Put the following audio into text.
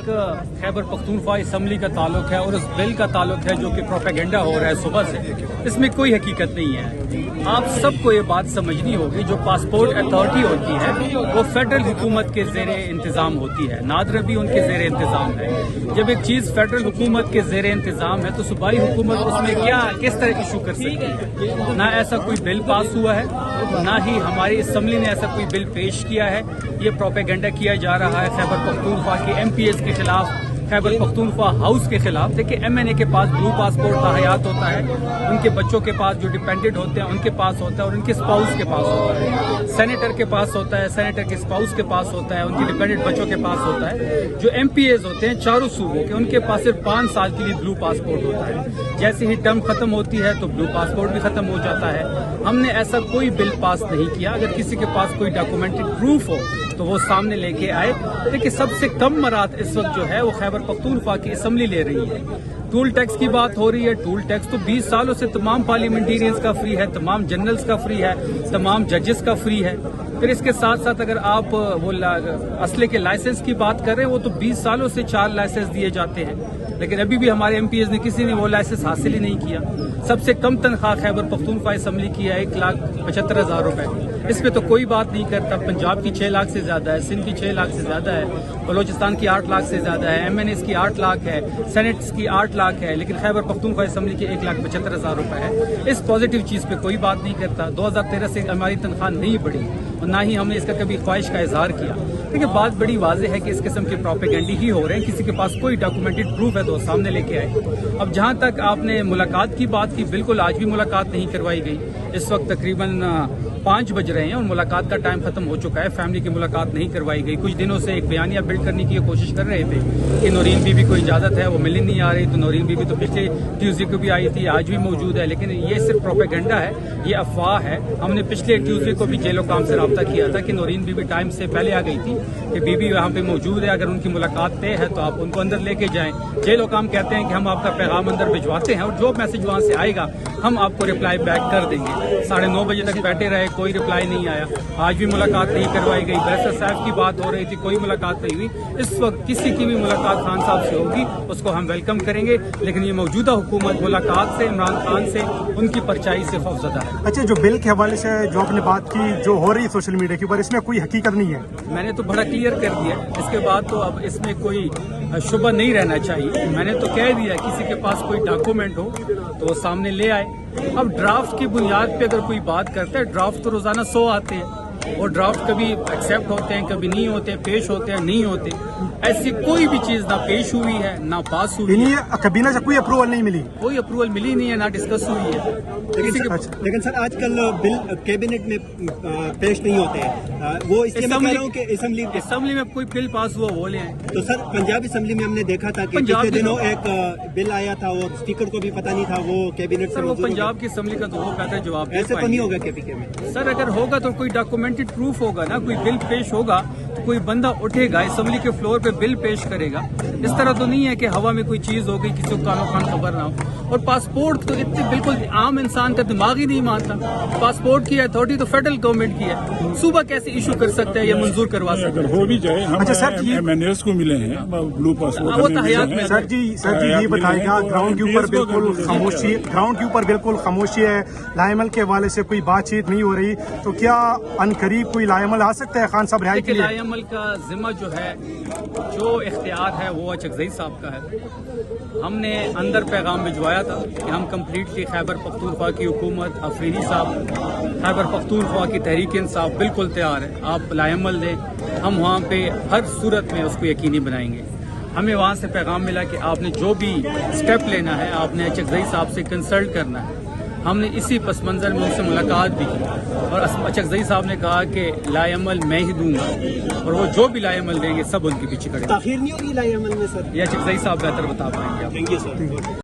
تک खैबर पख्तूनख्वा असम्बली का ताल्लुक है और उस बिल का ताल्लुक है जो कि प्रोपेगेंडा हो रहा है सुबह से, इसमें कोई हकीकत नहीं है। आप सबको ये बात समझनी होगी, जो पासपोर्ट अथॉरिटी होती है वो फेडरल हुकूमत के ज़ेरे इंतज़ाम होती है, नादर भी उनके ज़ेरे इंतज़ाम है। जब एक चीज़ फेडरल हुकूमत के ज़ेरे इंतज़ाम है तो सूबाई हुकूमत उसमें किस तरह इशू कर सकती है। ना ऐसा कोई बिल पास हुआ है, ना ही हमारी असम्बली ने ऐसा कोई बिल पेश किया है। ये प्रोपेगेंडा किया जा रहा है खैबर पख्तूनख्वा के MPs के खिलाफ, खैबर पख्तूनख्वा हाउस के खिलाफ। देखिए MNA के पास ब्लू पासपोर्ट हयात होता है, उनके बच्चों के पास जो डिपेंडेंट होते हैं उनके पास होता है, और उनके स्पाउस के पास होता है। सेनेटर के पास होता है, सेनेटर के स्पाउस के पास होता है, उनके डिपेंडेंट बच्चों के पास होता है। जो MPs होते हैं चारों सूबों के, उनके पास सिर्फ 5 साल के लिए ब्लू पासपोर्ट होता है। जैसे ही टर्म खत्म होती है तो ब्लू पासपोर्ट भी खत्म हो जाता है। हमने ऐसा कोई बिल पास नहीं किया। अगर किसी के पास कोई डॉक्यूमेंटेड प्रूफ हो तो वो सामने लेके आए। देखिए सबसे कम मरात इस वक्त जो है वो खैबर पख्तूनख्वा की असम्बली ले रही है। टूल टैक्स की बात हो रही है। टूल टैक्स तो 20 सालों से तमाम पार्लियामेंटेरियंस का फ्री है, तमाम जनरल्स का फ्री है, तमाम जजेस का फ्री है। फिर इसके साथ साथ अगर आप वो असले के लाइसेंस की बात कर रहे हैं, वो तो 20 सालों से 4 लाइसेंस दिए जाते हैं, लेकिन अभी भी हमारे MPs ने किसी ने वो लाइसेंस हासिल ही नहीं किया। सबसे कम तनख्वाह खैबर पख्तूनख्वा असम्बली की है 1,75,000 रुपए। इस पे तो कोई बात नहीं करता। पंजाब की 6 लाख से ज्यादा है, सिंध की 6 लाख से ज्यादा है, बलोचिस्तान की 8 लाख से ज्यादा है, MNAs की 8 लाख है, सेनेट्स की 8 लाख है, लेकिन खैबर पख्तूनख्वा असम्बली की 1,75,000 रुपए है। इस पॉजिटिव चीज पे कोई बात नहीं करता। 2013 से हमारी तनख्वाह नहीं बढ़ी और ना ही हमने इसका कभी ख्वाहिश का इजहार किया। देखिए बात बड़ी वाज़ेह है कि इस किस्म के प्रोपेगेंडे ही हो रहे हैं। किसी के पास कोई डॉक्यूमेंटेड प्रूफ है तो सामने लेके आए। अब जहां तक आपने मुलाकात की बात की, बिल्कुल आज भी मुलाकात नहीं करवाई गई। इस वक्त तकरीबन 5 बज रहे हैं और मुलाकात का टाइम खत्म हो चुका है। फैमिली की मुलाकात नहीं करवाई गई। कुछ दिनों से एक बयानिया बिल्ड करने की कोशिश कर रहे थे कि नौरीन बीबी को इजाजत है, वो मिलने नहीं आ रही। तो नौरीन बीबी तो पिछले ट्यूसडे को भी आई थी, आज भी मौजूद है, लेकिन ये सिर्फ प्रोपेगेंडा है, ये अफवाह है। हमने पिछले ट्यूसडे को भी जेलो काम से रब्ता किया था कि नौरीन बीबी टाइम से पहले आ गई थी कि बीबी यहाँ पे मौजूद है, अगर उनकी मुलाकात तय है तो आप उनको अंदर लेके जाएं। जेलो काम कहते हैं कि हम आपका पैगाम अंदर भिजवाते हैं और जो मैसेज वहाँ से आएगा हम आपको रिप्लाई बैक कर देंगे। 9:30 बजे तक बैठे रहे, कोई रिप्लाई नहीं आया। आज भी मुलाकात नहीं करवाई गई। बैरिस्टर साहब की बात हो रही थी, कोई मुलाकात नहीं हुई। इस वक्त किसी की भी मुलाकात खान साहब से होगी उसको हम वेलकम करेंगे, लेकिन ये मौजूदा हुकूमत मुलाकात से, इमरान खान से, उनकी परछाई से खौफजदा है। अच्छा, जो बिल के हवाले से जो आपने बात की, जो हो रही है सोशल मीडिया के ऊपर, इसमें कोई हकीकत नहीं है। मैंने तो बड़ा क्लियर कर दिया। इसके बाद तो अब इसमें कोई शुबा नहीं रहना चाहिए। मैंने तो कह दिया किसी के पास कोई डॉक्यूमेंट हो तो वो सामने ले आए। अब ड्राफ्ट की बुनियाद पे अगर कोई बात करता है, ड्राफ्ट तो रोजाना 100 आते हैं और ड्राफ्ट कभी एक्सेप्ट होते हैं, कभी नहीं होते, पेश होते हैं, नहीं होते। ऐसी कोई भी चीज ना पेश हुई है ना पास हुई है। कैबिनेट से कोई अप्रूवल नहीं मिली, कोई अप्रूवल मिली नहीं है, ना डिस्कस हुई है। लेकिन सर आजकल बिल कैबिनेट में पेश नहीं होते हैं, वो इसलिए मैं कह रहा हूं कि असम्बली में कोई बिल पास हुआ वो ले आए। तो सर पंजाब असम्बली में हमने देखा था कि पिछले दिनों एक बिल आया था और स्पीकर को भी पता नहीं था, वो कैबिनेट सर वो पंजाब की असम्बली का तो वो कहता है जवाब ऐसे तो नहीं होगा केपीके में। सर अगर होगा तो कोई डॉक्यूमेंटेड प्रूफ होगा ना, कोई बिल पेश होगा तो कोई बंदा उठेगा असम्बली के फ्लोर पे बिल पेश करेगा। इस तरह तो नहीं है कि हवा में कोई चीज हो गई, किसी को कानो खान खबर ना हो। और पासपोर्ट तो इतने बिल्कुल आम इंसान का दिमाग ही नहीं मानता। पासपोर्ट की अथॉरिटी तो फेडरल गवर्नमेंट की है, सूबा कैसे इशू कर सकता है या मंजूर करवा सकता है? हो भी जाए। अच्छा सर जी, MNAs को मिले हैं ब्लू पासपोर्ट। वो तो हयात में। सर जी ये बताएगा, ग्राउंड के ऊपर बिल्कुल खामोशी है, लायमल के हवाले से कोई बातचीत नहीं हो रही, तो क्या अनकरीब कोई लायमल आ सकता है खान साहब रिहाई के लिए? लायमल का जिम्मा जो है, जो इख्तियार है वो चकजई साहब का है। हमने अंदर पैगाम भिजवाया था कि हम कम्प्लीटली खैबर पख्तूनख्वा की हुकूमत, अफरीदी साहब, खैबर पख्तूनख्वा की तहरीक इंसाफ बिल्कुल तैयार है, आप लायमल दें, हम वहाँ पे हर सूरत में उसको यकीनी बनाएंगे। हमें वहाँ से पैगाम मिला कि आपने जो भी स्टेप लेना है आपने चकजई साहब से कंसल्ट करना है। हमने इसी पस मंज़र में उनसे मुलाकात भी की और चकजई साहब ने कहा कि लायमल मैं ही दूंगा और वो जो भी लायमल देंगे सब उनके पीछे खड़े। ताखीर नहीं होगी लायमल में सर? या चकजई साहब बेहतर बता पाएंगे। Thank you sir.